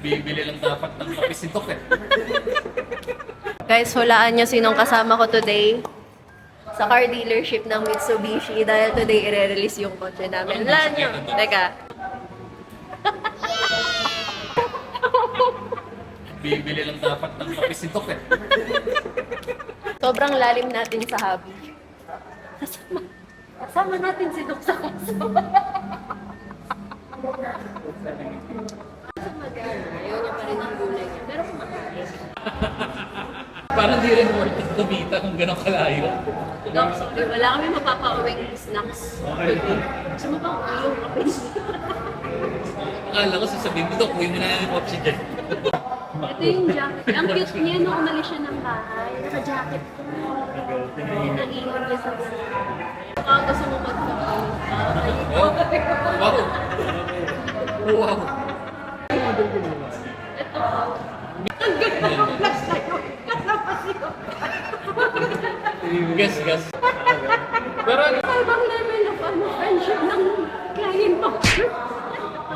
Bibili lang dapat ng kape si Doc eh. Guys, hulaan nyo sinong kasama ko today sa car dealership ng Mitsubishi dahil today i-release yung kotse namin. Hulaan nyo. Teka. Bibili lang dapat ng kape si Doc eh. Sobrang lalim natin sa hobby. Kasama natin si Doc sa kaso. Ayaw niya pa rin ang gulay niya. Pero kumakain. Parang di rin worth it kumita kung gano'ng kalayo. Doc, sorry. Wala kami mapapauwing snacks. Okay. Gusto mo bang yung kape? Akala ko sasabihin mo, Doc, uwi mo na lang yung kotse dyan. Ito yung jacket. Ang cute niya nung umalis siya ng bahay. Naka-jacket ko. Naiwan niya sa bahay. Baka gusto mo magkape. Oh. Wow! Wow! Ito po. Ang ganda ng flash na yun. Kasama siya. Guess. Pero